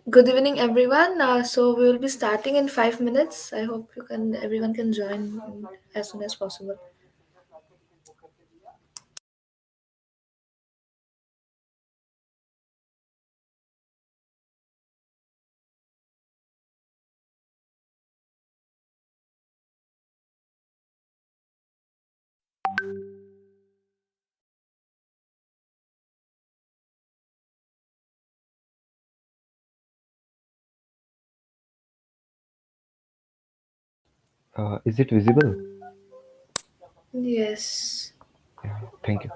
Good evening, everyone. So we will be starting in 5 minutes. I hope everyone can join as soon as possible. Is it visible? Yes. Yeah, thank you.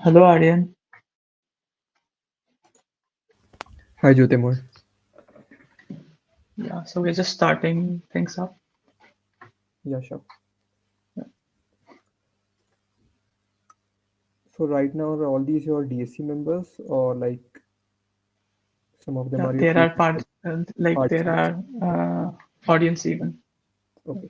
Hello, Aryan. Hi, Jyotimar. Yeah, so we're just starting things up. Yeah, sure. So right now, are all these your DSC members, or like some of them Yeah, are your there are there participants? are audience even. Okay.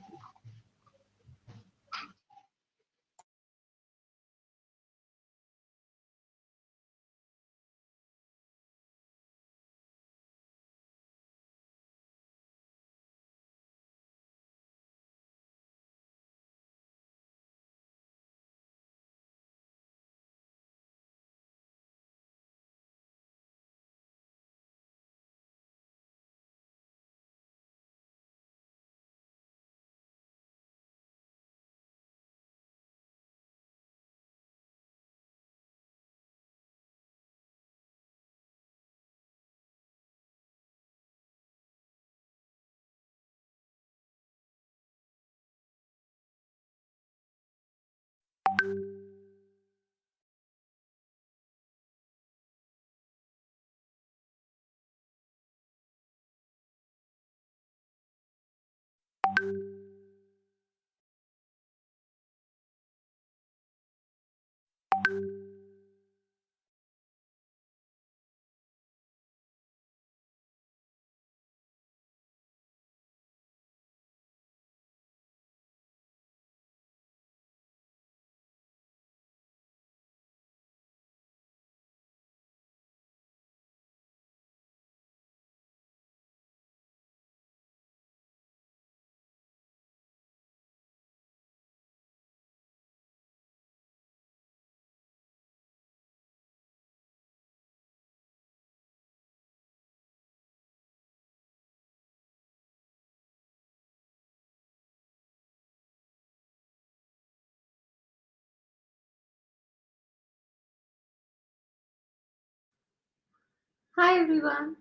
Hi everyone.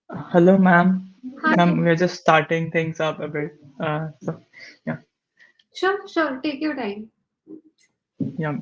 Hello, ma'am. Hi. Ma'am, we're just starting things up a bit. Yeah, Sure, take your time. yeah.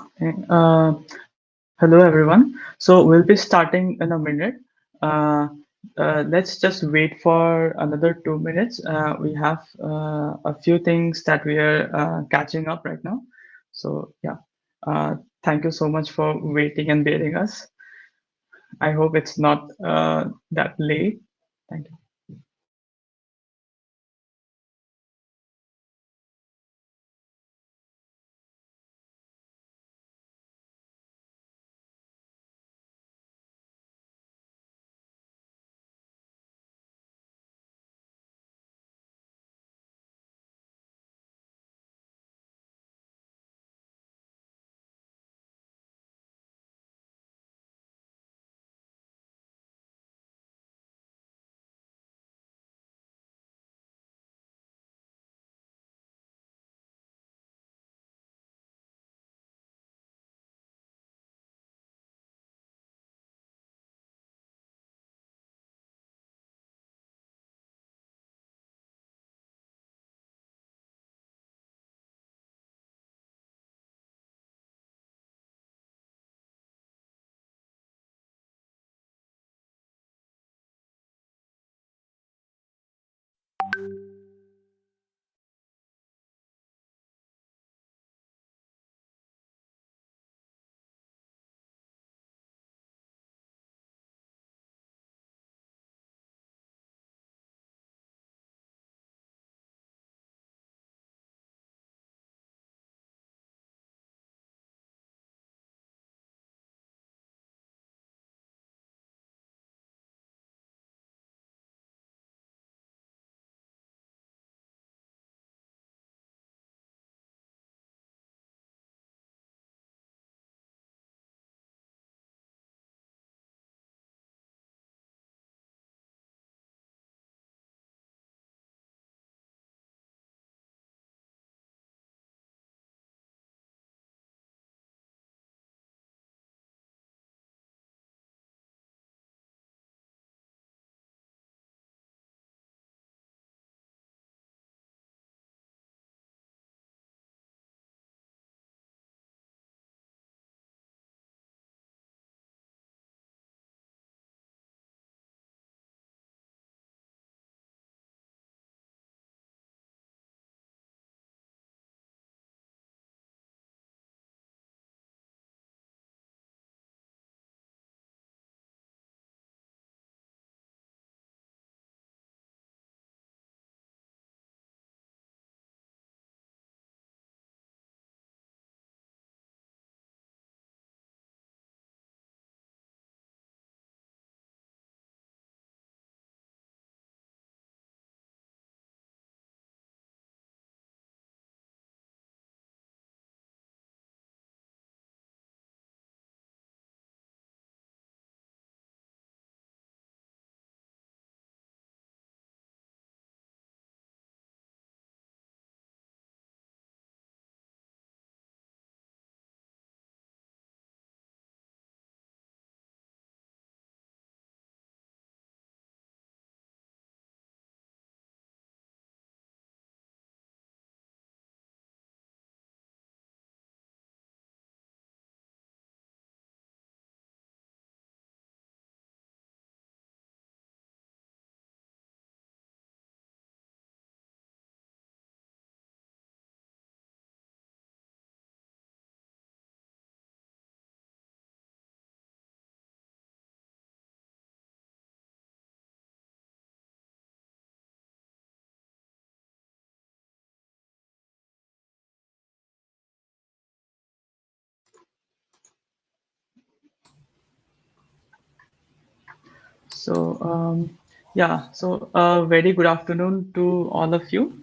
Okay. Hello, everyone. So we'll be starting in a minute. Uh, let's just wait for another 2 minutes. We have a few things that we are catching up right now. So yeah, uh, thank you so much for waiting and bearing us. I hope it's not that late. Thank you. So yeah, so very good afternoon to all of you.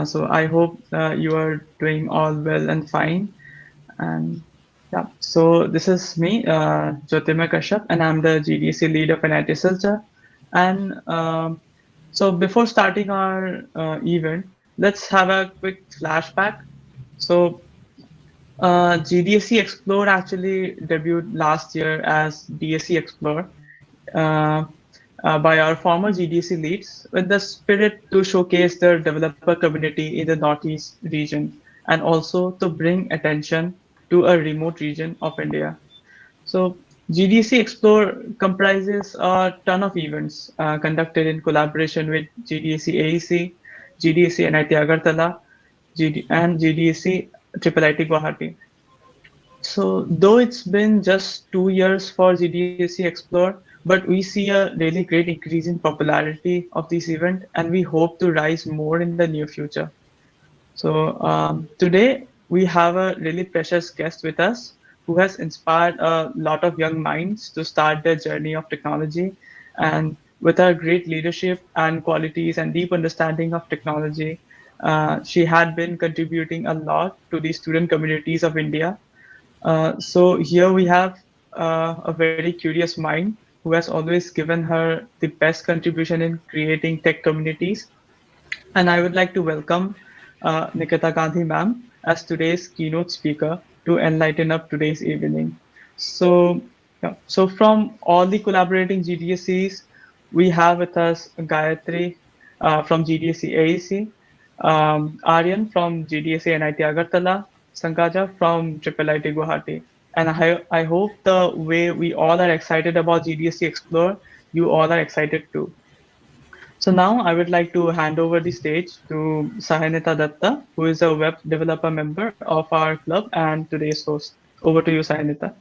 So I hope you are doing all well and fine. And yeah, so this is me, Jyotirmay Kashyap, and I'm the GDC lead of NIT Silchar. And so before starting our event, let's have a quick flashback. So GDSC Explore actually debuted last year as DSC Explore uh, by our former GDC leads with the spirit to showcase the developer community in the Northeast region and also to bring attention. to a remote region of India. So GDC Explore comprises a ton of events conducted in collaboration with GDSC AEC, GDSC NIT Agartala, and GDSC IIIT Guwahati. So though it's been just 2 years for GDSC Explore, but we see a really great increase in popularity of this event, and we hope to rise more in the near future. So today we have a really precious guest with us who has inspired a lot of young minds to start their journey of technology. And with her great leadership and qualities and deep understanding of technology, she had been contributing a lot to the student communities of India. So here we have a very curious mind who has always given her the best contribution in creating tech communities, and I would like to welcome Nikita Gandhi Mam as today's keynote speaker to enlighten up today's evening. So, yeah, so from all the collaborating GDSCs, we have with us Gayatri from GDSC AEC, Aryan from GDSC NIT Agartala, Sankaja from IIIT Guwahati. And I hope the way we all are excited about GDSC Explore, you all are excited too. So now I would like to hand over the stage to Sahinita Datta, who is a web developer member of our club and today's host. Over to you, Sahinita.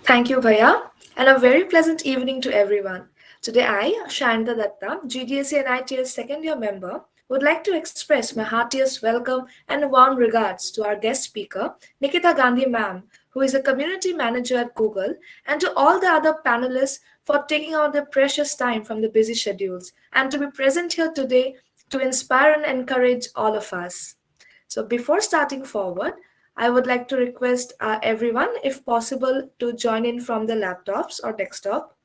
Thank you, Bhaiya, and a very pleasant evening to everyone. Today, I, Shanta Datta, GDSC and ITS second year member, would like to express my heartiest welcome and warm regards to our guest speaker, Nikita Gandhi Mam, who is a community manager at Google, and to all the other panelists for taking out their precious time from the busy schedules and to be present here today to inspire and encourage all of us. So, before starting forward, I would like to request everyone, if possible, to join in from the laptops or desktop.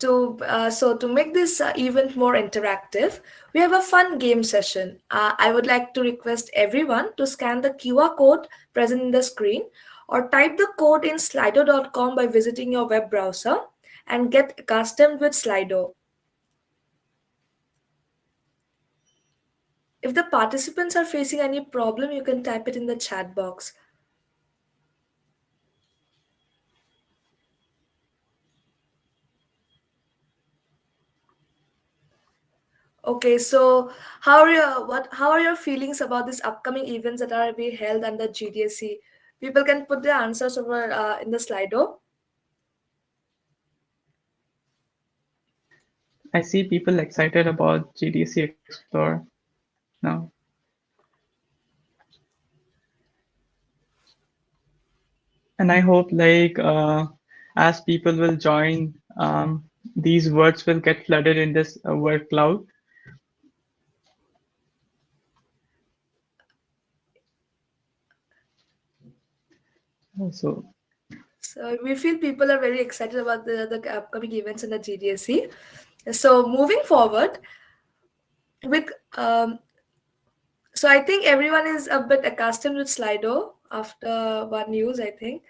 To make this event more interactive, we have a fun game session. I would like to request everyone to scan the QR code present in the screen or type the code in slido.com by visiting your web browser and get accustomed with Slido. If the participants are facing any problem, you can type it in the chat box. Okay, so how are your feelings about these upcoming events that are being held under GDSC? People can put their answers over in the Slido. I see people excited about GDC Explore now. And I hope as people will join, these words will get flooded in this word cloud. So So we feel people are very excited about the upcoming events in the GDSC. So moving forward with so I think everyone is a bit accustomed with Slido after one use, I think.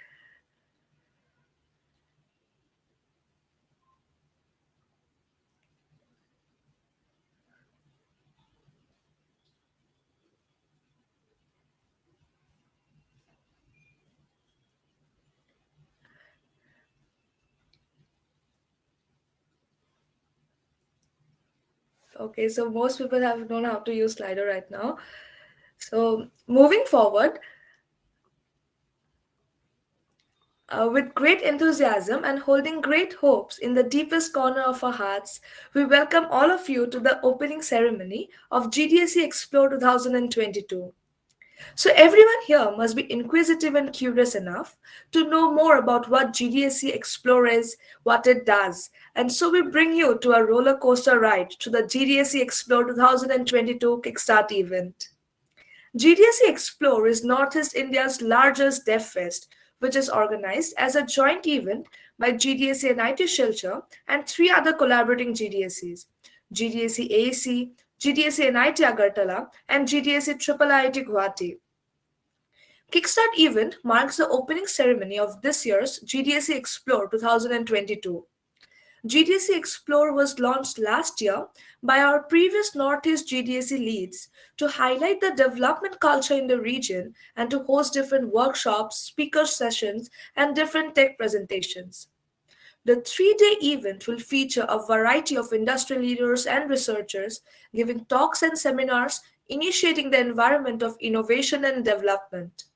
Okay, so most people have known how to use Slido right now. So moving forward, with great enthusiasm and holding great hopes in the deepest corner of our hearts, we welcome all of you to the opening ceremony of GDSC Explore 2022. So, everyone here must be inquisitive and curious enough to know more about what GDSC Explore is, what it does, and so we bring you to a roller coaster ride to the GDSC Explore 2022 Kickstart event. GDSC Explore is Northeast India's largest Deaf Fest, which is organized as a joint event by GDSC and IT Shilchar and three other collaborating GDSCs: GDSC AAC, GDSC and IT Agartala, and GDSC IIIT Guwahati. Kickstart event marks the opening ceremony of this year's GDSC Explore 2022. GDSC Explore was launched last year by our previous Northeast GDSC leads to highlight the development culture in the region and to host different workshops, speaker sessions, and different tech presentations. The 3-day event will feature a variety of industry leaders and researchers giving talks and seminars initiating the environment of innovation and development.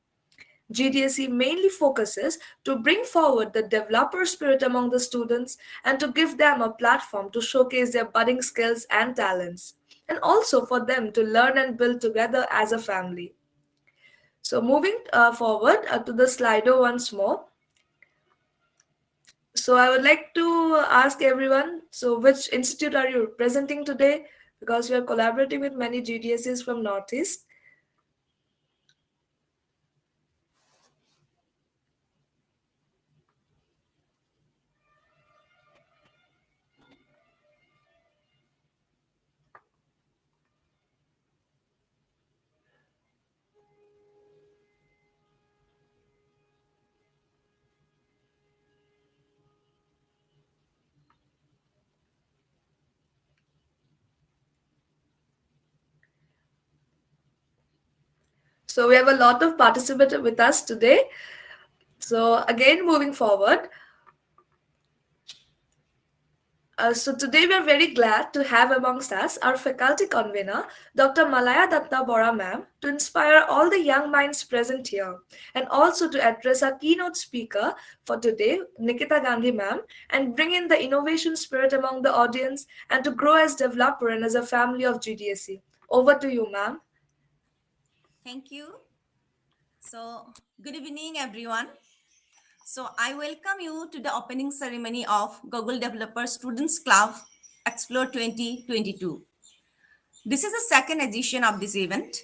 GDSC mainly focuses to bring forward the developer spirit among the students and to give them a platform to showcase their budding skills and talents, and also for them to learn and build together as a family. So, moving forward to the Slido once more. So I would like to ask everyone, so which institute are you representing today? Because we are collaborating with many GDSs from Northeast. So we have a lot of participants with us today. So again, moving forward, so today we are very glad to have amongst us our faculty convener, Dr. Malaya Datta Bora Mam, to inspire all the young minds present here, and also to address our keynote speaker for today, Nikita Gandhi Mam, and bring in the innovation spirit among the audience and to grow as developer and as a family of GDSC. Over to you, ma'am. Thank you. So, good evening, everyone. So, I welcome you to the opening ceremony of Google Developer Students Club Explore 2022. This is the second edition of this event,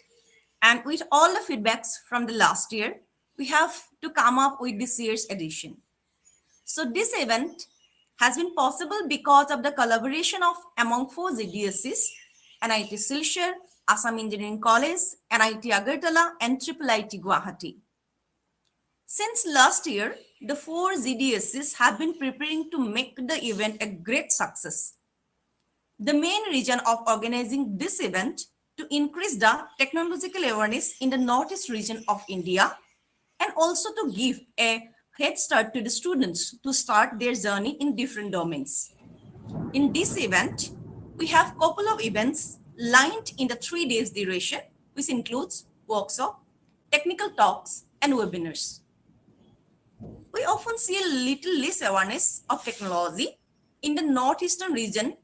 and with all the feedbacks from the last year, we have to come up with this year's edition. So, this event has been possible because of the collaboration of among four GDSCs, NIT Silchar, Assam Engineering College, NIT Agartala, and IIIT Guwahati. Since last year, the four GDSCs have been preparing to make the event a great success. The main reason of organizing this event to increase the technological awareness in the Northeast region of India and also to give a head start to the students to start their journey in different domains. In this event, we have a couple of events lined in the 3 days duration, which includes workshop, technical talks, and webinars. We often see a little less awareness of technology in the northeastern region,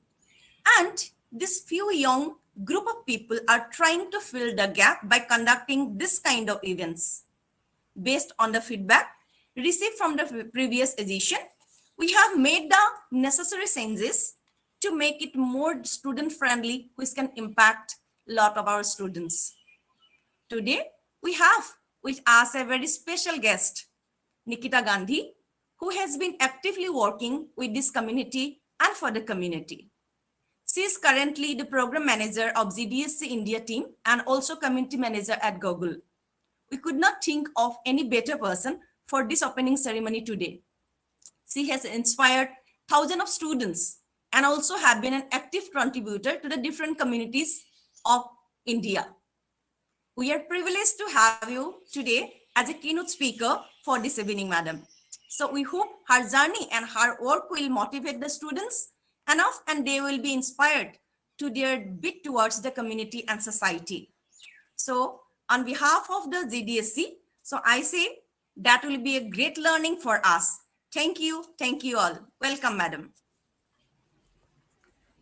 and this few young group of people are trying to fill the gap by conducting this kind of events. Based on the feedback received from the previous edition, we have made the necessary changes to make it more student friendly, which can impact a lot of our students. Today, we have with us a very special guest, Nikita Gandhi, who has been actively working with this community and for the community. She is currently the program manager of GDSC India team and also community manager at Google. We could not think of any better person for this opening ceremony today. She has inspired thousands of students and also have been an active contributor to the different communities of India. We are privileged to have you today as a keynote speaker for this evening, madam. So we hope her journey and her work will motivate the students enough and they will be inspired to their bit towards the community and society. So on behalf of the GDSC, so I say that will be a great learning for us. Thank you all. Welcome, madam.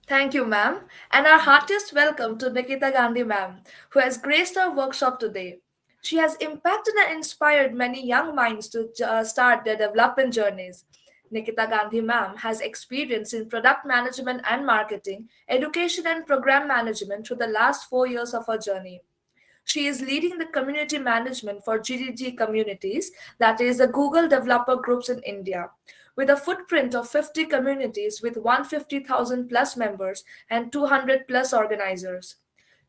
Thank you, ma'am, and our heartiest welcome to Nikita Gandhi Mam, who has graced our workshop today. She has impacted and inspired many young minds to start their development journeys. Nikita Gandhi Mam has experience in product management and marketing, education and program management through the last 4 years of her journey. She is leading the community management for GDG communities, that is, the Google developer groups in India, with a footprint of 50 communities with 150,000 plus members and 200 plus organizers.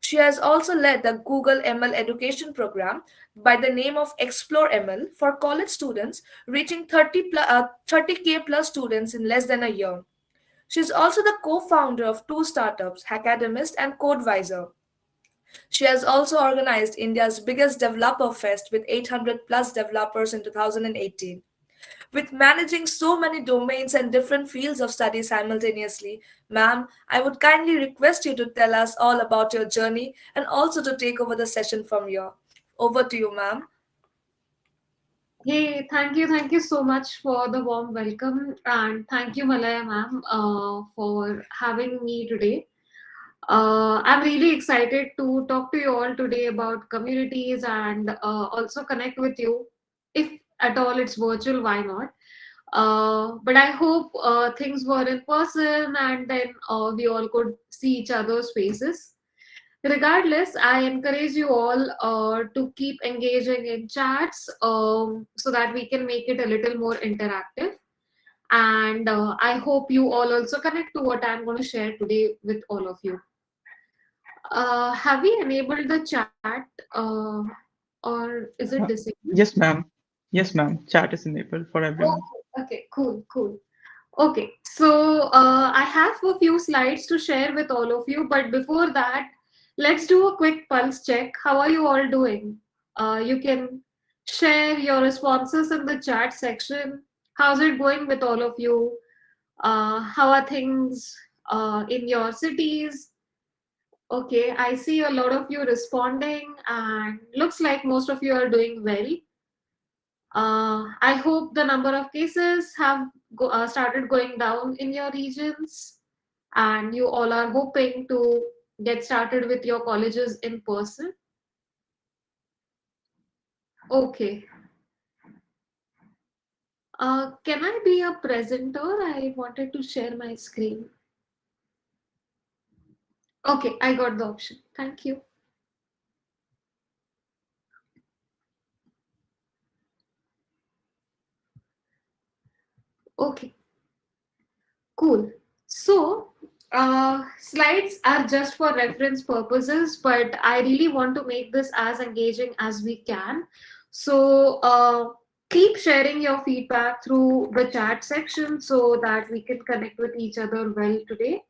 She has also led the Google ML education program by the name of Explore ML for college students, reaching 30K plus students in less than a year. She is also the co-founder of two startups, Hackademist and Codevisor. She has also organized India's biggest developer fest with 800 plus developers in 2018. With managing so many domains and different fields of study simultaneously, ma'am, I would kindly request you to tell us all about your journey and also to take over the session from here. Over to you, ma'am. Hey, thank you so much for the warm welcome, and thank you, Malaya ma'am, for having me today. I'm really excited to talk to you all today about communities and also connect with you. If at all it's virtual, why not? But I hope things were in person and then we all could see each other's faces. Regardless, I encourage you all to keep engaging in chats so that we can make it a little more interactive. And I hope you all also connect to what I'm going to share today with all of you. Have we enabled the chat or is it disabled? Yes, ma'am. Yes, ma'am. Chat is enabled for Oh, everyone. okay, cool. Okay, so I have a few slides to share with all of you, but before that, let's do a quick pulse check. How are you all doing? You can share your responses in the chat section. How's it going with all of you? How are things in your cities? Okay, I see a lot of you responding, and looks like most of you are doing well. I hope the number of cases have started going down in your regions, and you all are hoping to get started with your colleges in person. Okay. Can I be a presenter? I wanted to share my screen. Okay, I got the option. Thank you. Okay. Cool. So, slides are just for reference purposes, but I really want to make this as engaging as we can. So, keep sharing your feedback through the chat section so that we can connect with each other well today.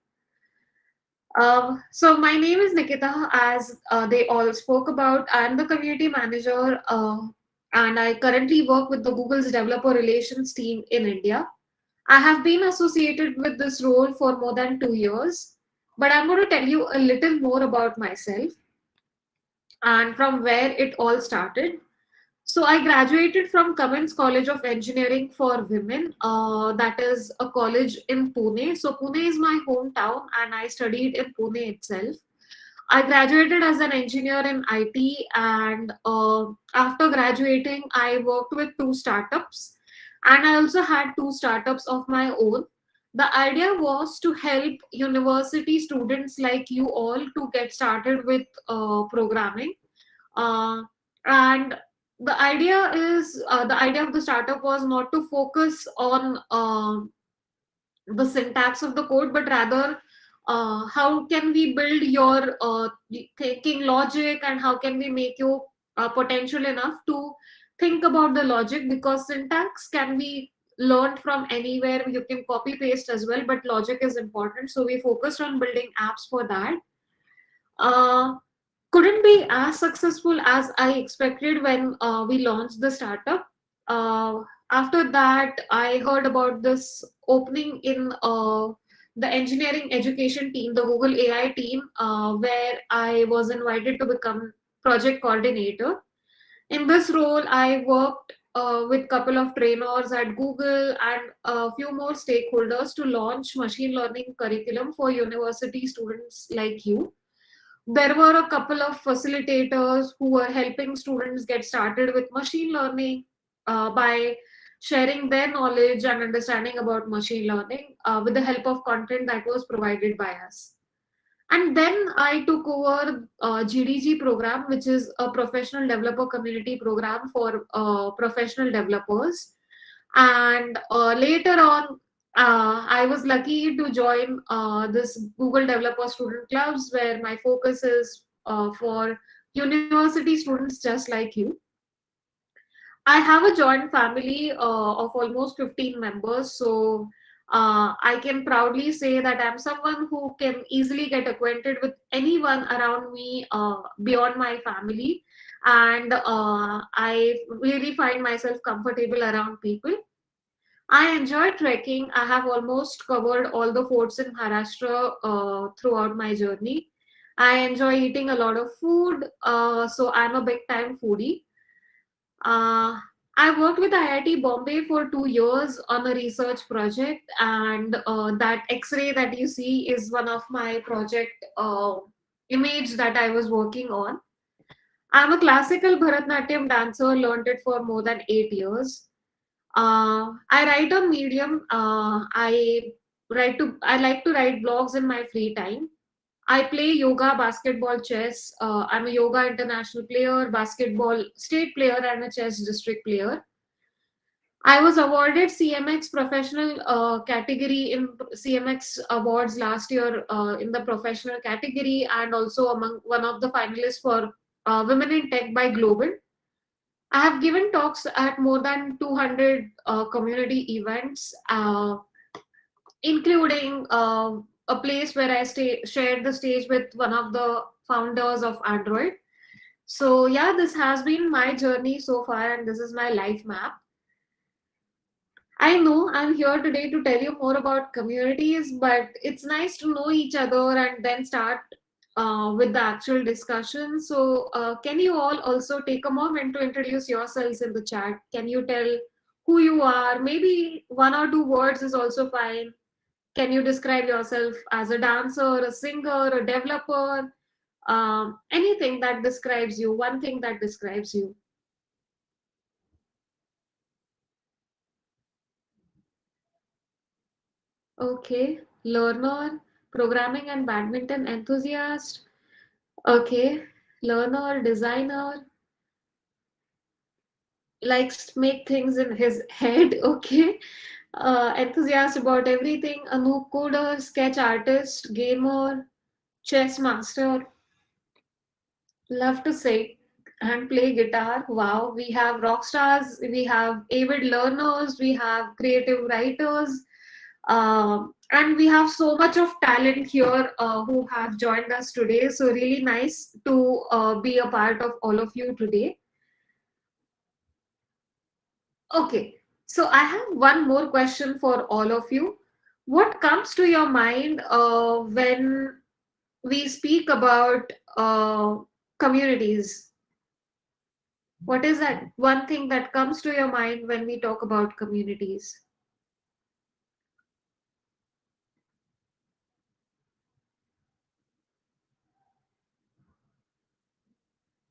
So my name is Nikita, as they all spoke about. I'm the community manager, and I currently work with the Google's developer relations team in India. I have been associated with this role for more than 2 years, but I'm going to tell you a little more about myself and from where it all started. So I graduated from Cummins College of Engineering for Women. That is a college in Pune. So Pune is my hometown, and I studied in Pune itself. I graduated as an engineer in IT, and after graduating, I worked with two startups, and I also had two startups of my own. The idea was to help university students like you all to get started with programming. Uh, and the idea of the startup was not to focus on the syntax of the code, but rather how can we build your thinking logic, and how can we make you potential enough to think about the logic, because syntax can be learned from anywhere. You can copy paste as well, but logic is important, so we focused on building apps for that. uh, couldn't be as successful as I expected when we launched the startup. Uh, After that, I heard about this opening in the engineering education team, the Google AI team, where I was invited to become project coordinator. In this role, I worked with a couple of trainers at Google and a few more stakeholders to launch machine learning curriculum for university students like you. There were a couple of facilitators who were helping students get started with machine learning by sharing their knowledge and understanding about machine learning with the help of content that was provided by us. And then I took over GDG program, which is a professional developer community program for professional developers. And later on, I was lucky to join this Google Developer Student Clubs, where my focus is for university students just like you. I have a joint family of almost 15 members. So I can proudly say that I'm someone who can easily get acquainted with anyone around me beyond my family, and I really find myself comfortable around people. I enjoy trekking. I have almost covered all the forts in Maharashtra throughout my journey. I enjoy eating a lot of food, so I'm a big time foodie. Uh, I worked with IIT Bombay for 2 years on a research project, and that X-ray that you see is one of my project image that I was working on. I'm a classical Bharatnatyam dancer, learned it for more than 8 years. I write on Medium. I like to write blogs in my free time. I play yoga, basketball, chess. I'm a yoga international player, basketball state player, and a chess district player. I was awarded CMX professional category in CMX awards last year in the professional category, and also among one of the finalists for Women in Tech by Global. I have given talks at more than 200 community events, including a place where shared the stage with one of the founders of Android. So, yeah, this has been my journey so far, and this is my life map. I know I'm here today to tell you more about communities, but it's nice to know each other and then start with the actual discussion. So, can you all also take a moment to introduce yourselves in the chat? Can you tell who you are? Maybe one or two words is also fine. Can you describe yourself as a dancer, a singer, a developer? Anything that describes you, one thing that describes you. Okay, learner, programming and badminton enthusiast. Okay, learner, designer, likes to make things in his head. Okay, enthusiast about everything. A noob coder, sketch artist, gamer, chess master. Love to sing and play guitar. Wow, we have rock stars, we have avid learners, we have creative writers, and we have so much of talent here who have joined us today. So, really nice to be a part of all of you today. Okay, so I have one more question for all of you. What comes to your mind when we speak about communities? What is that one thing that comes to your mind when we talk about communities?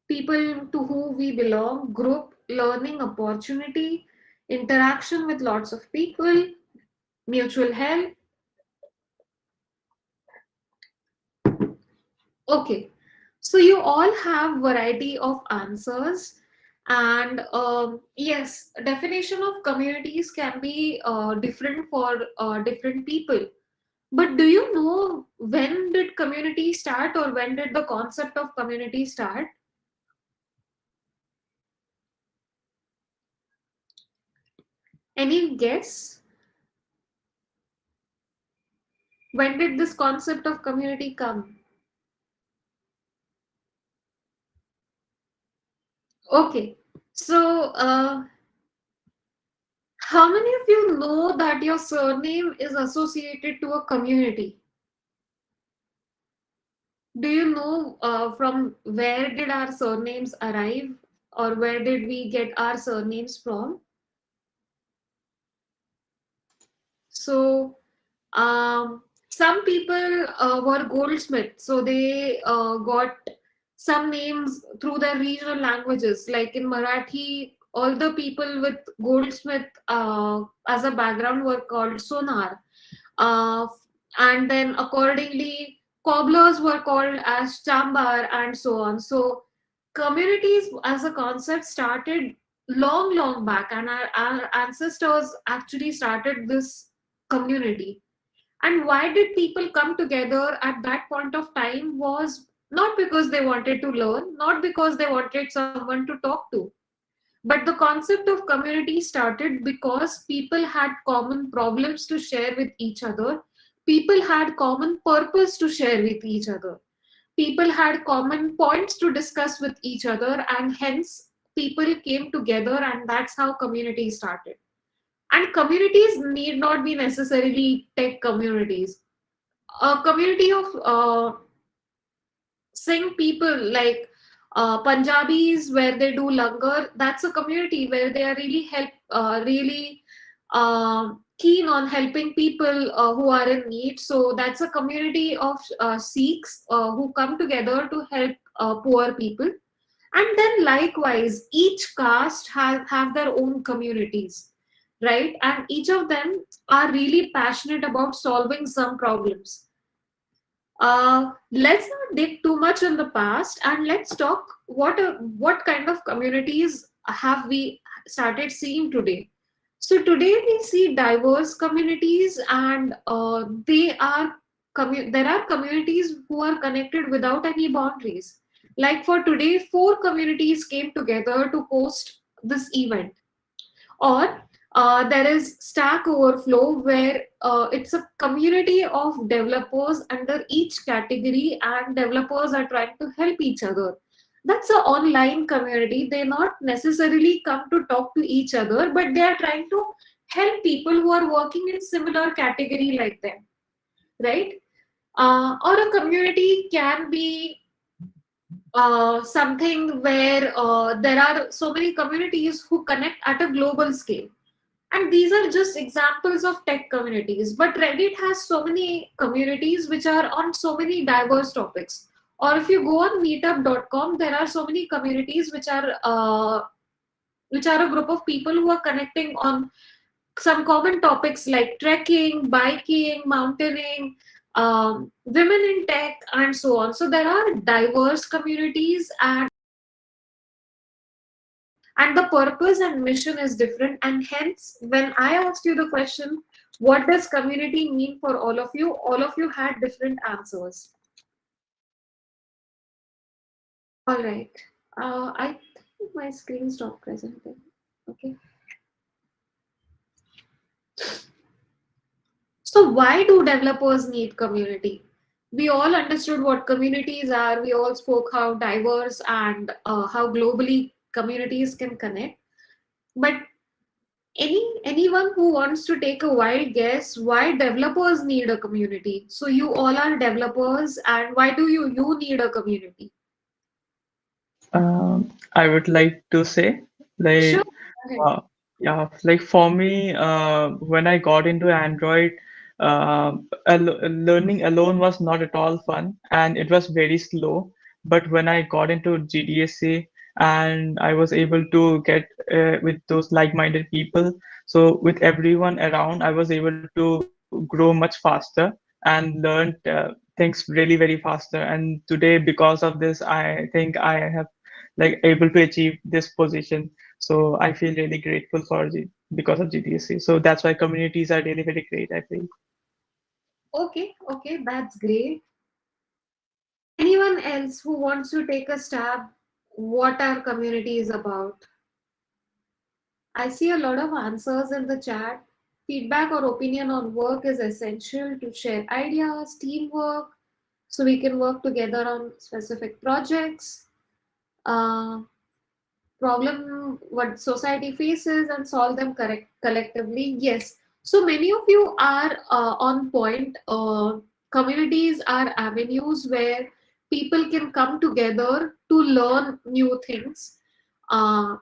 People to who we belong, group, learning, opportunity, interaction with lots of people, mutual help. Okay, so you all have variety of answers, and yes, definition of communities can be different for different people. But do you know when did community start, or when did the concept of community start? Any guess? When did this concept of community come? Okay, so how many of you know that your surname is associated to a community? Do you know from where did our surnames arrive, or where did we get our surnames from? So, some people were goldsmiths, so they got some names through their regional languages. Like in Marathi, all the people with goldsmith as a background were called sonar. Uh, and then accordingly, cobblers were called as chambar and so on. So communities as a concept started long back, and our ancestors actually started this community. And why did people come together at that point of time was not because they wanted to learn, not because they wanted someone to talk to, But the concept of community started because people had common problems to share with each other. People had common purpose to share with each other. People had common points to discuss with each other, and hence people came together, and that's how community started. And communities need not be necessarily tech communities. A community of Singh people, like Punjabis, where they do langar, that's a community where they are really keen on helping people who are in need. So that's a community of Sikhs who come together to help poor people. And then likewise, each caste have their own communities, right? And each of them are really passionate about solving some problems. Let's not dig too much in the past, and let's talk what kind of communities have we started seeing today. So today we see diverse communities, and there are communities who are connected without any boundaries. Like for today, 4 communities came together to host this event. Or there is Stack Overflow, where it's a community of developers under each category, and developers are trying to help each other. That's an online community. They not necessarily come to talk to each other, but they are trying to help people who are working in similar category like them, right? Or a community can be something where there are so many communities who connect at a global scale, and these are just examples of tech communities. But Reddit has so many communities which are on so many diverse topics. Or if you go on meetup.com, there are so many communities which are a group of people who are connecting on some common topics like trekking, biking, mountaineering, women in tech, and so on. So there are diverse communities, and the purpose and mission is different. And hence, when I asked you the question, what does community mean for all of you had different answers. All right. I think my screen stopped presenting. Okay. So why do developers need community? We all understood what communities are. We all spoke how diverse and how globally communities can connect. But anyone who wants to take a wild guess why developers need a community? So you all are developers, and why do you need a community? I would like to say, Sure. like, Go ahead. yeah, like for me, when I got into Android, learning alone was not at all fun, and it was very slow. But when I got into GDSC and I was able to get with those like-minded people, so with everyone around, I was able to grow much faster and learned things really very faster. And today, because of this, I think I have like able to achieve this position. So I feel really grateful for because of GDSC. So that's why communities are really very great, I feel. Okay, that's great. Anyone else who wants to take a stab? What our community is about? I see a lot of answers in the chat. Feedback or opinion on work is essential to share ideas, teamwork, so we can work together on specific projects. Uh, Problem what society faces and solve them collectively. Yes. So many of you are on point. Communities are avenues where people can come together to learn new things. Uh,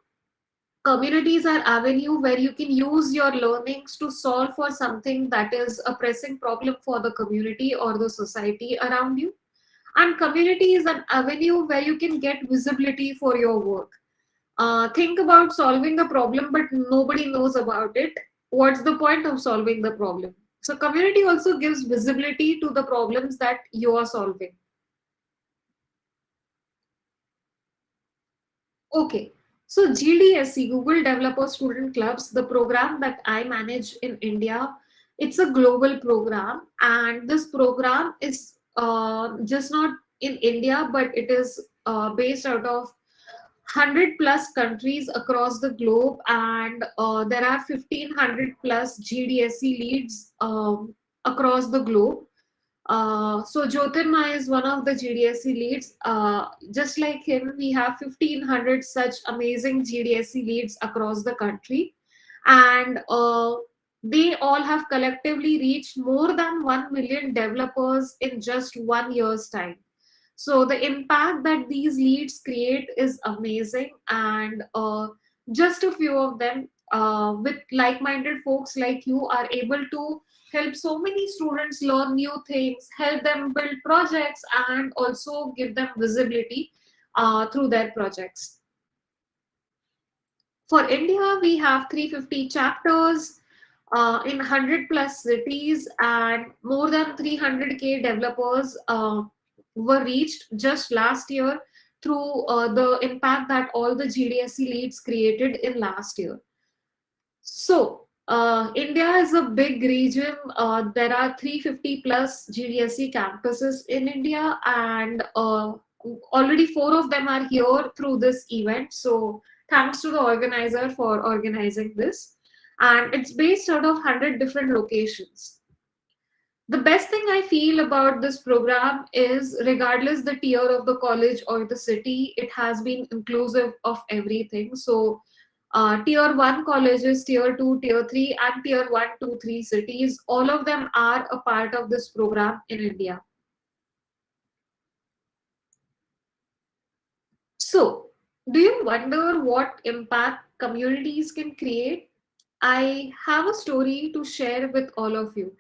Communities are avenue where you can use your learnings to solve for something that is a pressing problem for the community or the society around you. And community is an avenue where you can get visibility for your work. Think about solving a problem, but nobody knows about it. What's the point of solving the problem? So community also gives visibility to the problems that you are solving. Okay, so GDSC, Google Developer Student Clubs, the program that I manage in India, it's a global program, and this program is just not in India, but it is based out of 100 plus countries across the globe, and there are 1500 plus GDSC leads across the globe. So Jyotirmay is one of the GDSC leads. Just like him, we have 1500 such amazing GDSC leads across the country, and they all have collectively reached more than 1 million developers in just 1 year's time. So the impact that these leads create is amazing, and just a few of them with like-minded folks like you are able to help so many students learn new things, help them build projects, and also give them visibility through their projects. For India, we have 350 chapters in 100 plus cities, and more than 300K developers were reached just last year through the impact that all the GDSC leads created in last year. So, India is a big region. There are 350 plus GDSC campuses in India, and already four of them are here through this event. So, thanks to the organizer for organizing this. And it's based out of 100 different locations. The best thing I feel about this program is, regardless the tier of the college or the city, it has been inclusive of everything. So tier 1 colleges, tier 2, tier 3, and tier 1, 2, 3 cities, all of them are a part of this program in India. So, do you wonder what impact communities can create? I have a story to share with all of you.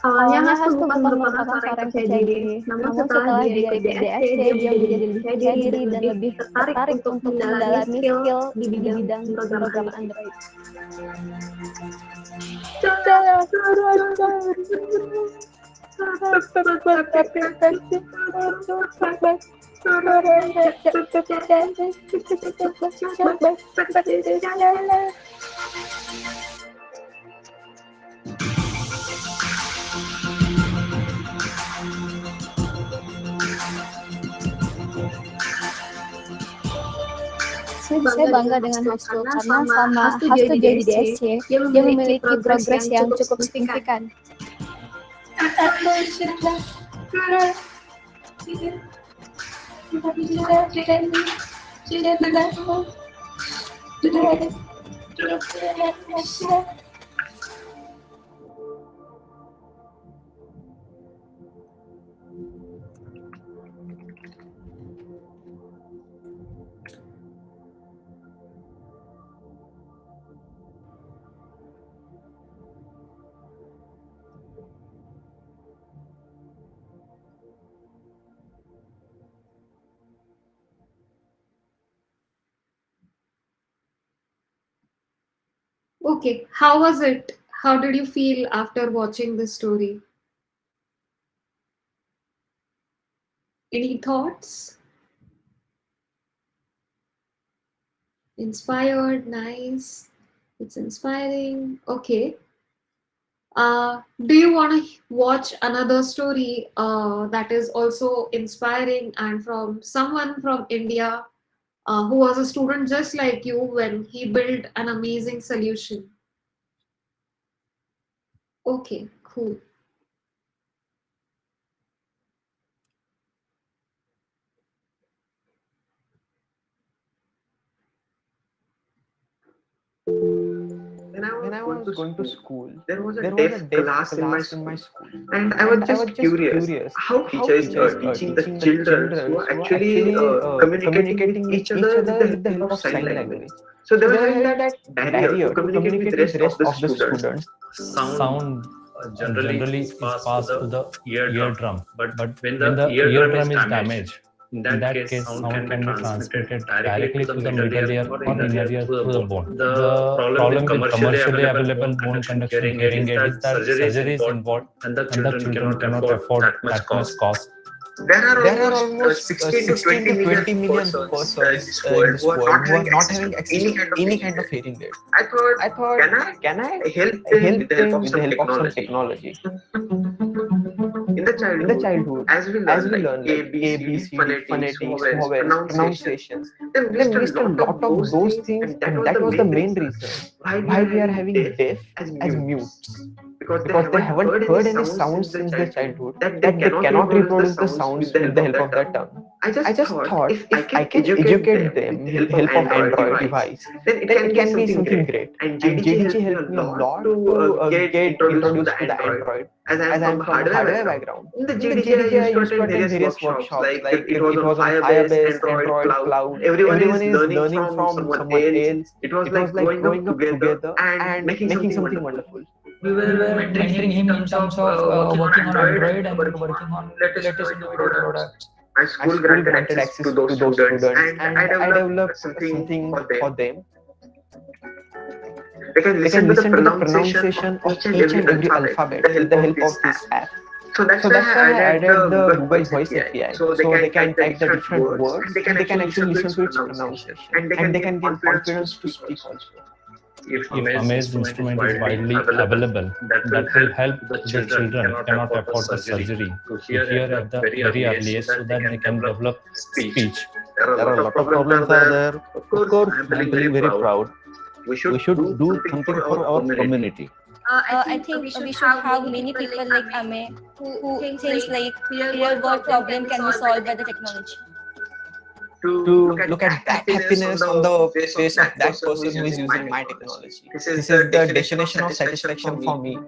Awalnya Hastu bukan merupakan seorang yang percaya diri, namun setelah dia ikut GDSC, dia menjadi lebih percaya diri dan lebih tertarik untuk mendalami skill di bidang pemrograman Android. Saya bangga dengan Hastu karena selama Hastu jadi GDSC, dia memiliki progres yang cukup signifikan. Okay, how was it? How did you feel after watching this story? Any thoughts? Inspired, nice. It's inspiring. Okay. Do you want to watch another story that is also inspiring and from someone from India who was a student just like you when he built an amazing solution? Okay, cool. when I was going to school, there was a deaf class in my school, and I was just curious how teachers are teaching the children who are actually communicating with each other with the help of sign language. So they were having that barrier to communicate with the rest of the students. Sound generally is passed to the eardrum, but when the eardrum is damaged, in that case, sound can be transmitted directly to the middle ear or inner ear through the bone. The problem with commercially available bone conduction hearing aid is that surgery is involved and the children cannot afford that much cost. There are almost 16 to 20 million persons in this world who are not having access to any kind of hearing aid. I thought, can I help them with the help of some technology? In the childhood, as we learn like A, B, C, D, phonetics, vowels, pronunciations, we missed a lot of those things, and that was the main reason why we are having deaf as mutes. Because they haven't heard any sounds since their childhood, that they cannot reproduce the sounds with the help of their tongue. I just thought if I can educate them with the help of Android device, then it can be something great. And GDG helped me a lot to get introduced to the Android, as I'm from a hardware background. In the GDG, I used to attend various workshops, like it was on Firebase, Android, Cloud. Everyone is learning from someone else. It was like growing up together and making something wonderful. We were mentoring him in terms of working on Android and working on latest innovative products. My school granted access to those students, and I developed something for them. They can listen to the pronunciation of each and every alphabet with the help of this app. So that's why I added the Google Voice API, so they can type the different words and they can actually listen to its pronunciation, and they can gain confidence to speak also. If Amaze instrument is widely available, that will help the children cannot afford the surgery to hear at the very earliest so that they can develop speech. There are a lot of problems are there. Of course, I'm feeling very proud. We should do something for our community. I think we should have many people like Ame who thinks like real world problem can be solved by the technology. To look at that happiness on the face of that person who is using my technology. This is the definition of satisfaction for me.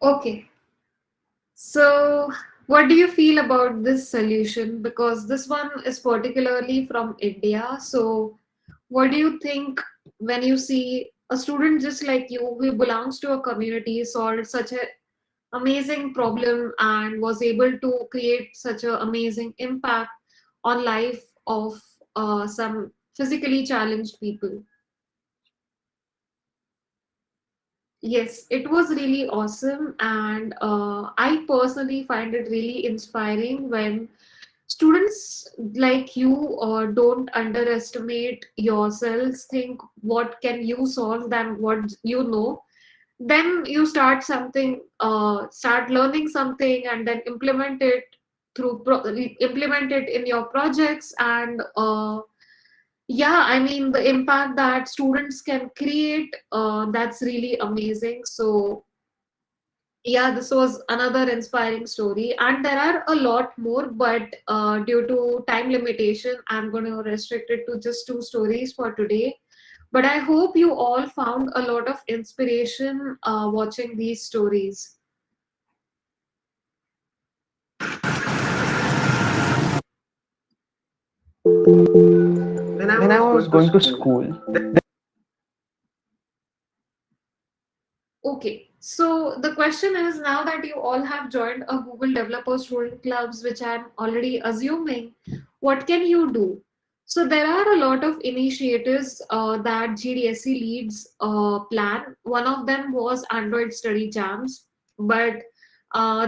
Okay. So, what do you feel about this solution? Because this one is particularly from India. So, what do you think when you see a student just like you who belongs to a community solved such a amazing problem and was able to create such an amazing impact on life of some physically challenged people? Yes, it was really awesome, and I personally find it really inspiring when students like you don't underestimate yourselves, think what can you solve than what you know. Then you start something, start learning something, and then implement it in your projects, and yeah, I mean, the impact that students can create, that's really amazing. So yeah, this was another inspiring story, and there are a lot more, but due to time limitation, I'm going to restrict it to just 2 stories for today. But I hope you all found a lot of inspiration watching these stories. When I was going to school, Okay, so the question is, now that you all have joined a Google Developer Student Clubs, which I'm already assuming, what can you do? So there are a lot of initiatives that GDSC leads plan. One of them was Android Study Jams, but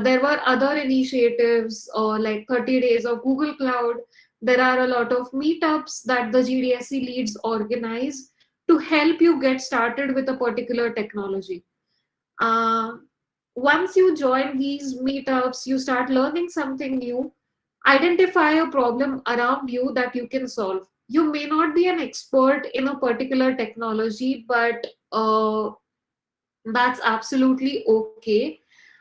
there were other initiatives like 30 Days of Google Cloud. There are a lot of meetups that the GDSC leads organize to help you get started with a particular technology. Uh, once you join these meetups, you start learning something new. Identify a problem around you that you can solve. You may not be an expert in a particular technology, but that's absolutely okay.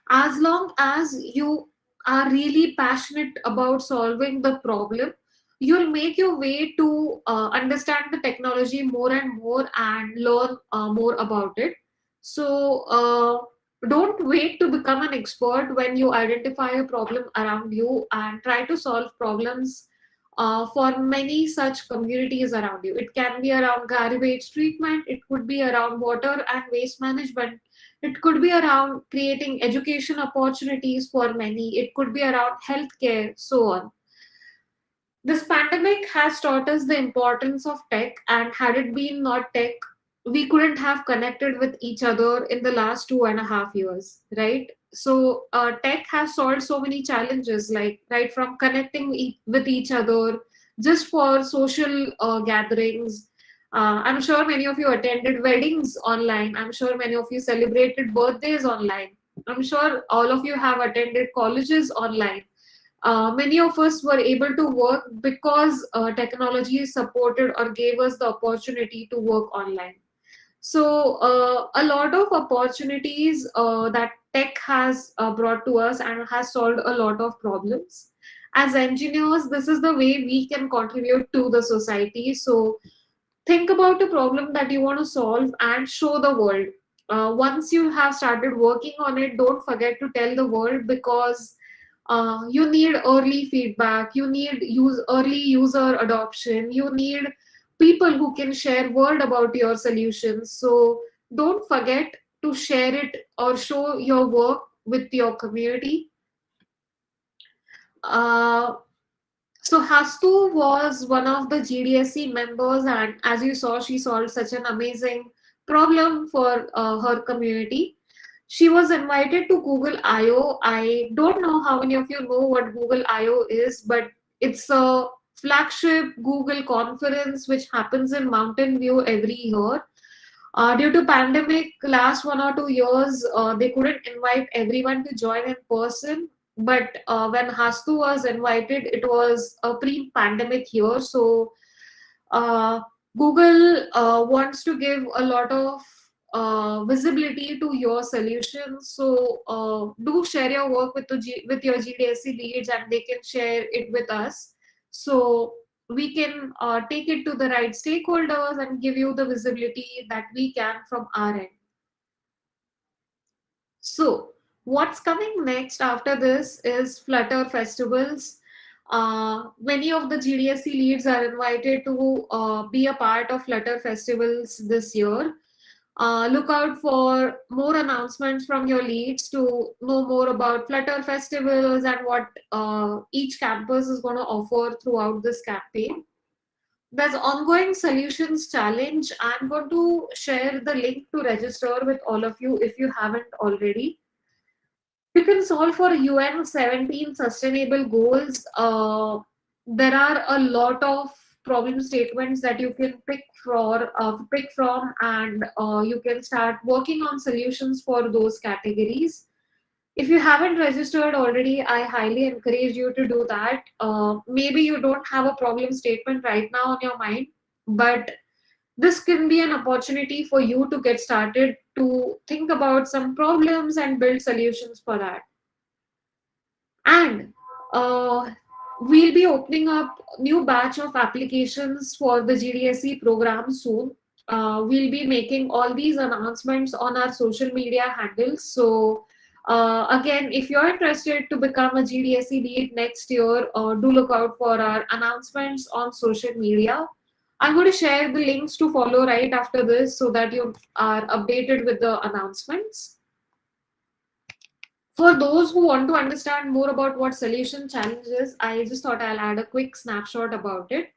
As long as you are really passionate about solving the problem, you'll make your way to understand the technology more and more and learn more about it. So don't wait to become an expert. When you identify a problem around you, and try to solve problems for many such communities around you. It can be around garbage treatment, it could be around water and waste management, it could be around creating education opportunities for many, it could be around healthcare, so on. This pandemic has taught us the importance of tech, and had it been not tech, we couldn't have connected with each other in the last 2.5 years, right? So, tech has solved so many challenges, like right from connecting with each other just for social gatherings. I'm sure many of you attended weddings online. I'm sure many of you celebrated birthdays online. I'm sure all of you have attended colleges online. Many of us were able to work because technology supported or gave us the opportunity to work online. So, a lot of opportunities that tech has brought to us and has solved a lot of problems. As engineers, this is the way we can contribute to the society. So, think about a problem that you want to solve and show the world. Once you have started working on it, don't forget to tell the world, because you need early feedback, you need early user adoption, you need people who can share word about your solutions. So don't forget to share it or show your work with your community. uh, so Hastu was one of the GDSC members, and as you saw, she solved such an amazing problem for her community. She was invited to Google I/O. I don't know how many of you know what Google I/O is, but it's a flagship Google conference which happens in Mountain View every year. Due to pandemic, last 1 or 2 years, they couldn't invite everyone to join in person. But when Hastu was invited, it was a pre-pandemic year. So Google wants to give a lot of visibility to your solution. So do share your work with with your GDSC leads, and they can share it with us. So we can take it to the right stakeholders and give you the visibility that we can from our end. So, what's coming next after this is Flutter Festivals. Many of the GDSC leads are invited to be a part of Flutter Festivals this year. Look out for more announcements from your leads to know more about Flutter Festivals and what each campus is going to offer throughout this campaign. There's ongoing solutions challenge. I'm going to share the link to register with all of you if you haven't already. You can solve for UN 17 sustainable goals. There are a lot of problem statements that you can pick from, and you can start working on solutions for those categories. If you haven't registered already, I highly encourage you to do that. Maybe you don't have a problem statement right now on your mind, but this can be an opportunity for you to get started to think about some problems and build solutions for that. And we'll be opening up new batch of applications for the GDSC program soon. We'll be making all these announcements on our social media handles. So again, if you're interested to become a GDSC lead next year, do look out for our announcements on social media. I'm going to share the links to follow right after this so that you are updated with the announcements. For those who want to understand more about what solution challenge is, I just thought I'll add a quick snapshot about it.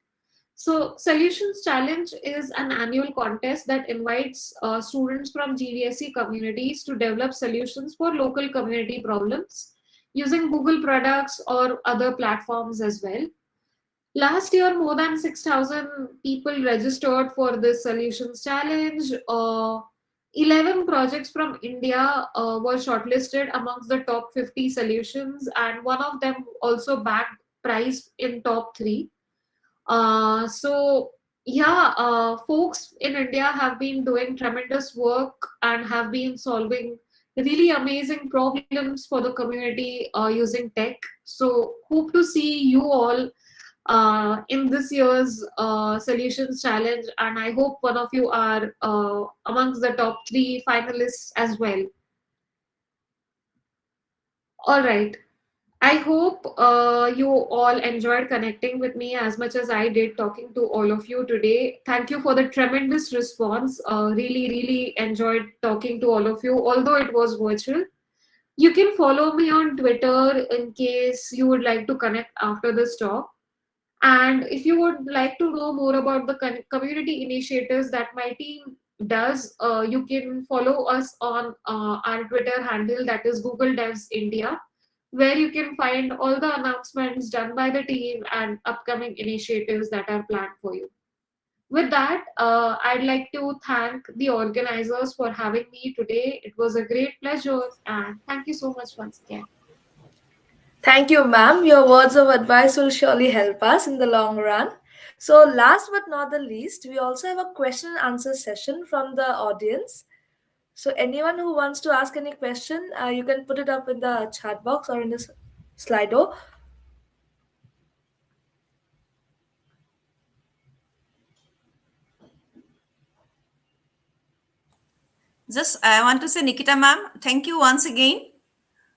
So Solutions Challenge is an annual contest that invites students from GDSC communities to develop solutions for local community problems using Google products or other platforms as well. Last year, more than 6,000 people registered for this Solutions Challenge. 11 projects from India were shortlisted amongst the top 50 solutions, and one of them also bagged prize in top 3. So yeah, folks in India have been doing tremendous work and have been solving really amazing problems for the community using tech. So hope to see you all in this year's solutions challenge, and I hope one of you are amongst the top 3 finalists as well. All right. I hope you all enjoyed connecting with me as much as I did talking to all of you today. Thank you for the tremendous response. Really enjoyed talking to all of you, although it was virtual. You can follow me on Twitter in case you would like to connect after this talk. And if you would like to know more about the community initiatives that my team does, you can follow us on our Twitter handle, that is Google Devs India, where you can find all the announcements done by the team and upcoming initiatives that are planned for you. With that, I'd like to thank the organizers for having me today. It was a great pleasure, and thank you so much once again. Thank you, ma'am. Your words of advice will surely help us in the long run. So, last but not the least, we also have a question and answer session from the audience. So, anyone who wants to ask any question, you can put it up in the chat box or in the Slido. Just I want to say, Nikita ma'am, thank you once again.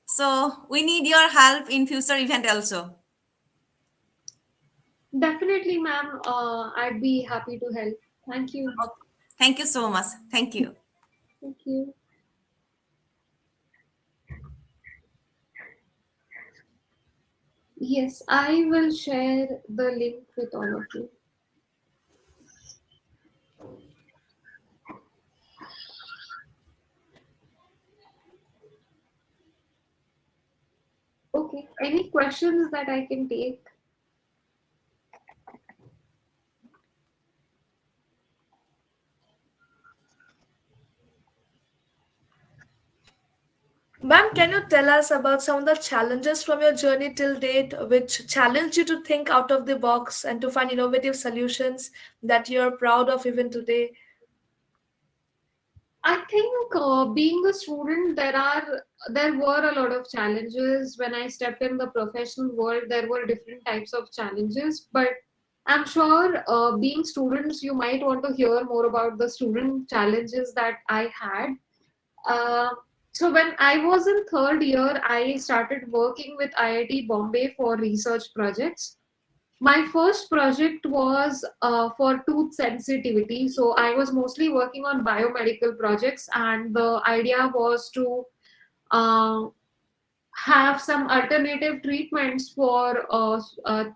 So we need your help in future event also. Definitely, ma'am. I'd be happy to help. Thank you. Okay. Thank you so much. Thank you. Thank you. Yes, I will share the link with all of you. Okay, any questions that I can take? Ma'am, can you tell us about some of the challenges from your journey till date, which challenged you to think out of the box and to find innovative solutions that you're proud of even today? I think being a student, there were a lot of challenges. When I stepped in the professional world, there were different types of challenges. But I'm sure, being students, you might want to hear more about the student challenges that I had. Uh, so when I was in third year, I started working with IIT Bombay for research projects. My first project was for tooth sensitivity. So I was mostly working on biomedical projects, and the idea was to uh, have some alternative treatments for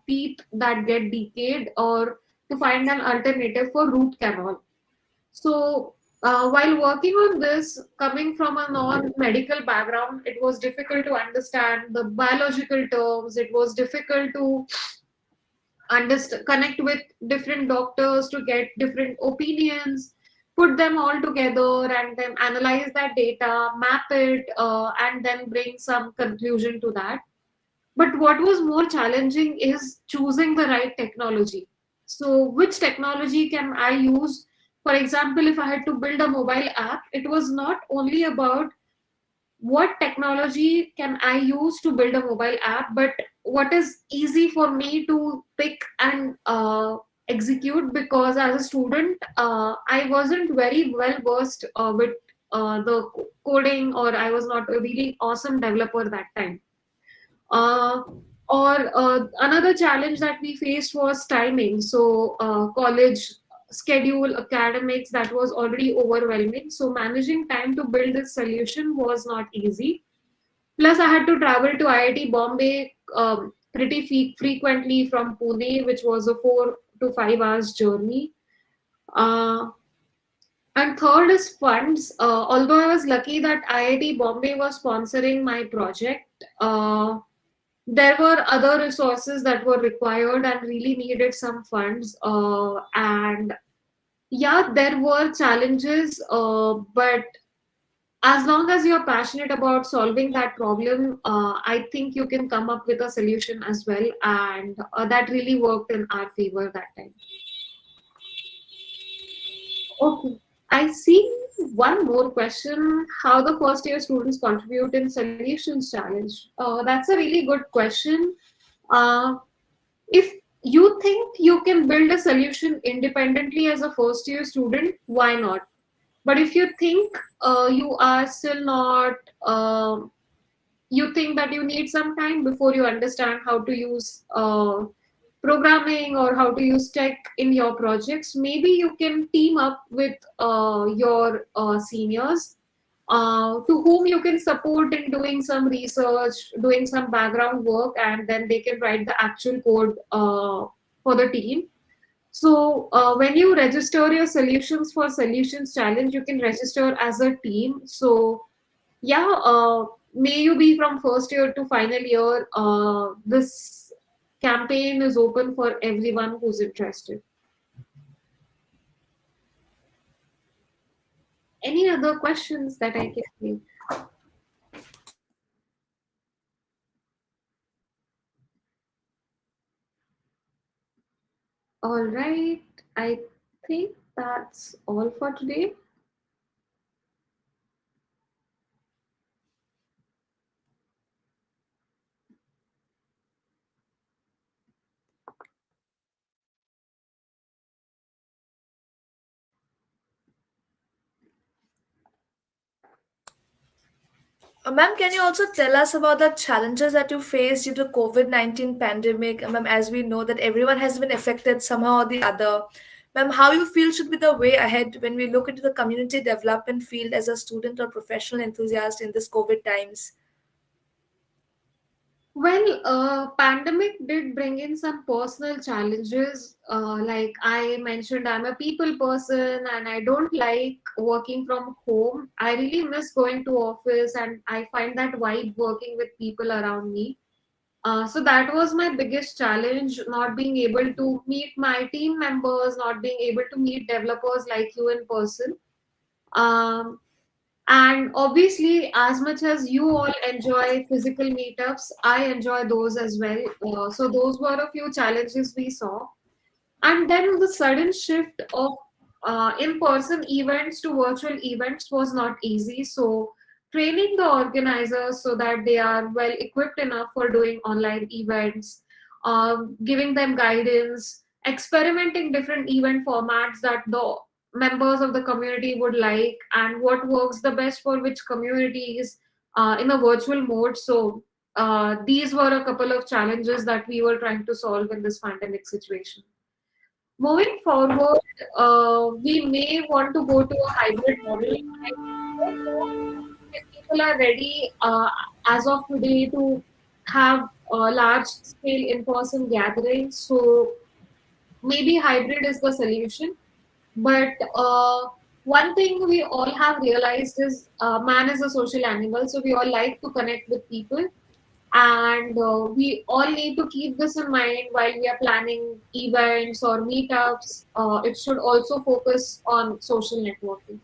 teeth that get decayed, or to find an alternative for root canal. So, while working on this, coming from a non medical background, it was difficult to understand the biological terms. It was difficult to understand, connect with different doctors to get different opinions, put them all together, and then analyze that data, map it, and then bring some conclusion to that. But what was more challenging is choosing the right technology. So, which technology can I use? For example, if I had to build a mobile app, it was not only about what technology can I use to build a mobile app, but what is easy for me to pick and execute. Because as a student, I wasn't very well versed with the coding, or I was not a really awesome developer that time. Uh, or Another challenge that we faced was timing. So, college schedule, academics, that was already overwhelming. So, managing time to build this solution was not easy. Plus, I had to travel to IIT Bombay pretty frequently from Pune, which was a 4 to 5 hours journey. Uh, and third is funds. Although I was lucky that IIT Bombay was sponsoring my project, there were other resources that were required and really needed some funds. And Yeah, there were challenges, but as long as you're passionate about solving that problem, I think you can come up with a solution as well, and that really worked in our favor that time. Okay, I see one more question. How the first year students contribute in solutions challenge? That's a really good question. Uh, if you think you can build a solution independently as a first year student, why not? But if you think you are still not, you think that you need some time before you understand how to use programming or how to use tech in your projects, maybe you can team up with your seniors to whom you can support in doing some research, doing some background work, and then they can write the actual code for the team. So when you register your solutions for solutions challenge, you can register as a team. So yeah, may you be from first year to final year. This campaign is open for everyone who's interested. Any other questions that I can take? All right, I think that's all for today. Ma'am, can you also tell us about the challenges that you faced due to COVID-19 pandemic? Ma'am, as we know that everyone has been affected somehow or the other. Ma'am, how you feel should be the way ahead when we look into the community development field as a student or professional enthusiast in this COVID times? Well, pandemic did bring in some personal challenges. Like I mentioned, I'm a people person and I don't like working from home. I really miss going to office and I find that vibe working with people around me. So that was my biggest challenge, not being able to meet my team members, not being able to meet developers like you in person. Um, and obviously, as much as you all enjoy physical meetups, I enjoy those as well. So those were a few challenges we saw. And then the sudden shift of in-person events to virtual events was not easy. So training the organizers so that they are well equipped enough for doing online events, giving them guidance, experimenting different event formats that the members of the community would like, and what works the best for which communities in a virtual mode. So these were a couple of challenges that we were trying to solve in this pandemic situation. Moving forward, we may want to go to a hybrid model. I don't know if people are ready as of today to have large scale in person gatherings. So maybe hybrid is the solution. But one thing we all have realized is man is a social animal. So we all like to connect with people, and we all need to keep this in mind while we are planning events or meetups. It should also focus on social networking.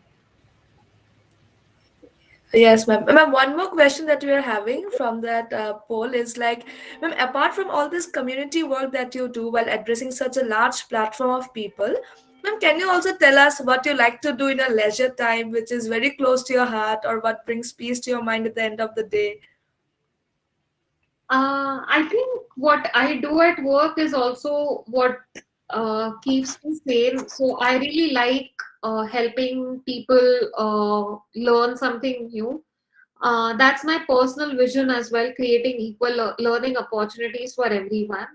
Yes, ma'am. Ma'am, one more question that we are having from that poll is like, ma'am, apart from all this community work that you do while addressing such a large platform of people, ma'am, can you also tell us what you like to do in a leisure time, which is very close to your heart, or what brings peace to your mind at the end of the day? I think what I do at work is also what keeps me sane. So I really like helping people learn something new. That's my personal vision as well, creating equal learning opportunities for everyone.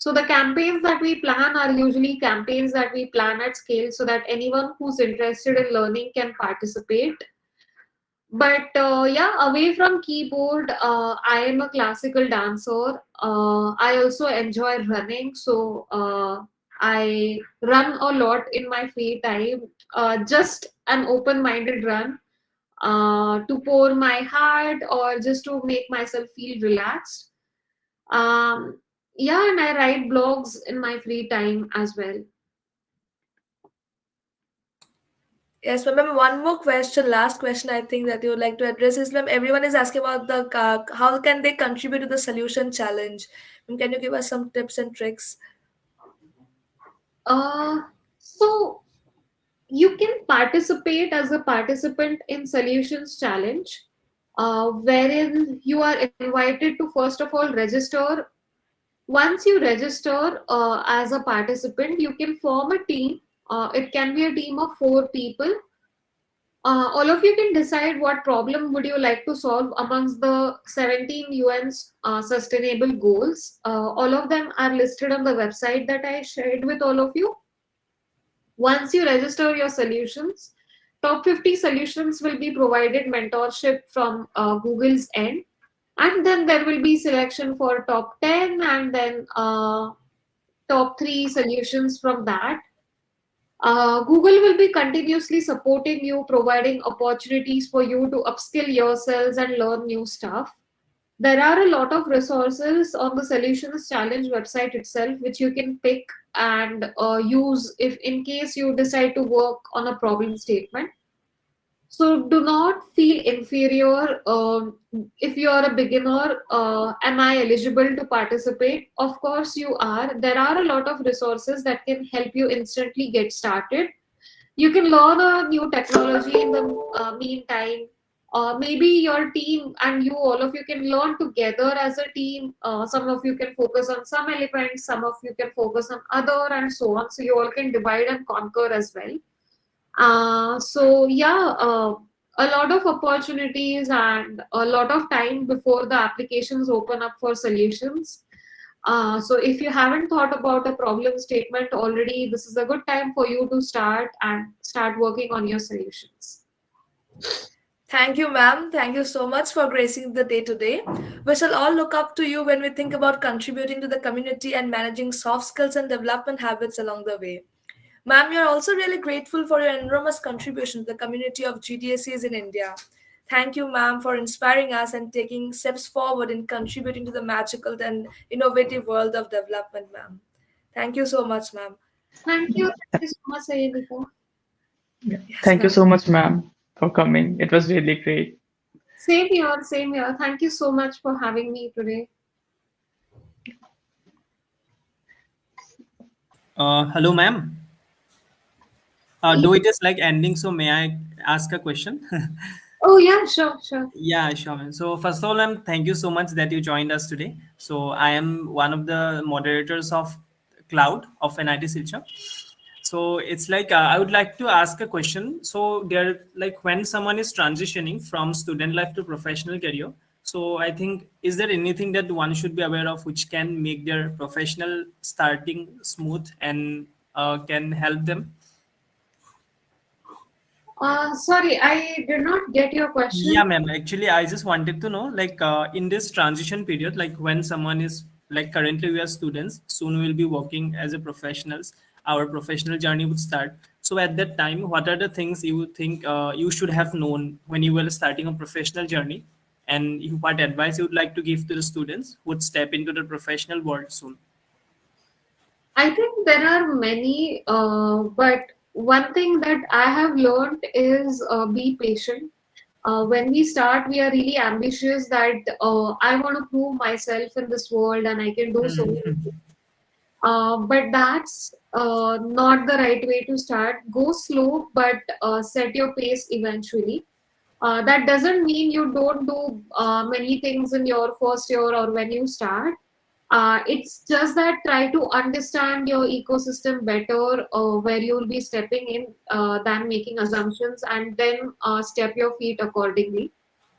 So the campaigns that we plan are usually campaigns that we plan at scale so that anyone who's interested in learning can participate. But yeah, away from keyboard, I am a classical dancer. I also enjoy running, so I run a lot in my free time. Just an open-minded run to pour my heart or just to make myself feel relaxed. Um, yeah, and I write blogs in my free time as well. Yes, ma'am. One more question, last question I think that you would like to address is, ma'am, everyone is asking about the how can they contribute to the solution challenge? Ma'am, can you give us some tips and tricks? So you can participate as a participant in solutions challenge, wherein you are invited to first of all register. Once you register as a participant, you can form a team. It can be a team of 4 people. All of you can decide what problem would you like to solve amongst the 17 UN's sustainable goals. All of them are listed on the website that I shared with all of you. Once you register your solutions, top 50 solutions will be provided mentorship from Google's end. And then there will be selection for top 10 and then top 3 solutions from that. Google will be continuously supporting you, providing opportunities for you to upskill yourselves and learn new stuff. There are a lot of resources on the Solutions Challenge website itself, which you can pick and use if in case you decide to work on a problem statement. So do not feel inferior if you are a beginner. Am I eligible to participate? Of course you are. There are a lot of resources that can help you instantly get started. You can learn a new technology in the meantime. Maybe your team and you, all of you can learn together as a team. Some of you can focus on some elements, some of you can focus on other, and so on. So you all can divide and conquer as well. So yeah, a lot of opportunities and a lot of time before the applications open up for solutions. So if you haven't thought about a problem statement already, this is a good time for you to start and start working on your solutions. Thank you, ma'am. Thank you so much for gracing the day today. We shall all look up to you when we think about contributing to the community and managing soft skills and development habits along the way. Ma'am, we are also really grateful for your enormous contribution to the community of GDSCs in India. Thank you, ma'am, for inspiring us and taking steps forward in contributing to the magical and innovative world of development, ma'am. Thank you so much, ma'am. Thank you. Thank you so much, Sayedika. Yeah. Yes, Thank you ma'am. so much, ma'am, for coming. It was really great. Same here, same here. Thank you so much for having me today. Hello, ma'am. Though it is like ending, so may I ask a question? Oh yeah, sure, sure. Yeah, sure, ma'am. So first of all, ma'am, thank you so much that you joined us today. So I am one of the moderators of Cloud of NIT Silchar. So it's like I would like to ask a question. So there, like when someone is transitioning from student life to professional career, so I think is there anything that one should be aware of which can make their professional starting smooth and can help them? Sorry, I did not get your Yeah, question. ma'am. Actually, I just wanted to know, like, in this transition period, like when someone is like currently we are students, soon we'll be working as a professionals. Our professional journey would start. So at that time, what are the things you would think you should have known when you were starting a professional journey, and what advice you would like to give to the students who would step into the professional world soon? I think there are many, but one thing that I have learned is be patient. When we start, we are really ambitious that I want to prove myself in this world and I can do so many things. But that's not the right way to start. Go slow, but set your pace eventually. That doesn't mean you don't do many things in your first year or when you start. It's just that try to understand your ecosystem better, where you'll be stepping in than making assumptions, and then step your feet accordingly.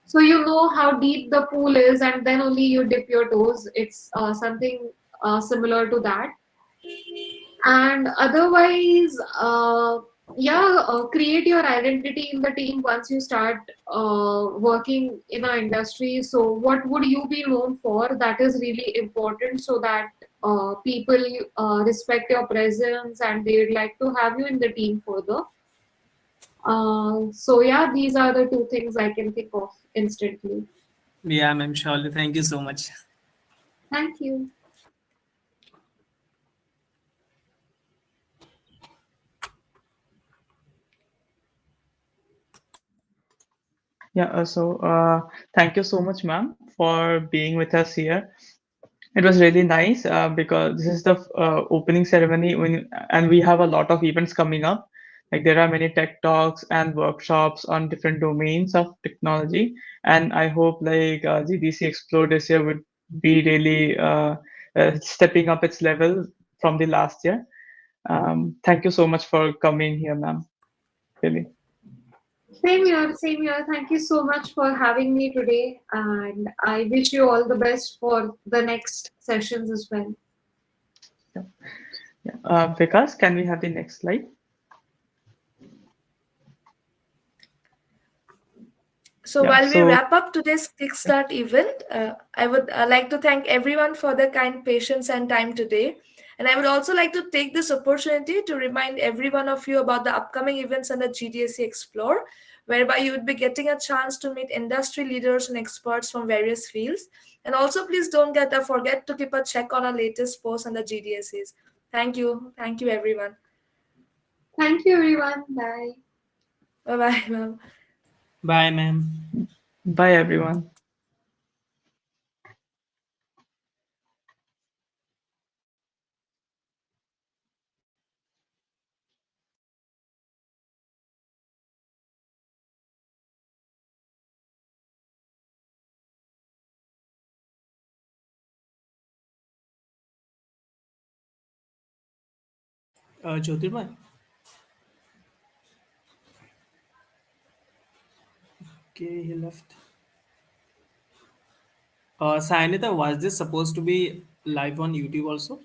So you know how deep the pool is, and then only you dip your toes. It's something similar to that. And otherwise, yeah, create your identity in the team once you start working in our industry. So what would you be known for? That is really important, so that people respect your presence and they'd like to have you in the team further. So yeah, these are the two things I can think of instantly. Yeah, ma'am. Surely. Thank you so much. Thank you. Thank you so much, ma'am, for being with us here. It was really nice because this is the opening ceremony and we have a lot of events coming up. Like there are many tech talks and workshops on different domains of technology, and I hope like GDC Explore this year would be really stepping up its level from the last year. Thank you so much for coming here, ma'am. Really. Same here, same here. Thank you so much for having me today, and I wish you all the best for the next sessions as well. Vikas, can we have the next slide? So Yeah. while we So wrap up today's Kickstart event, I would like to thank everyone for their kind patience and time today. And I would also like to take this opportunity to remind every one of you about the upcoming events under GDSC Explore, whereby you would be getting a chance to meet industry leaders and experts from various fields. And also, please don't forget to keep a check on our latest posts under GDSCs. Thank you. Thank you, everyone. Thank you, everyone. Bye. Bye bye, ma'am. Bye, ma'am. bye, everyone. Jyotirmay. Okay, he left. Sayanita, was this supposed to be live on YouTube also?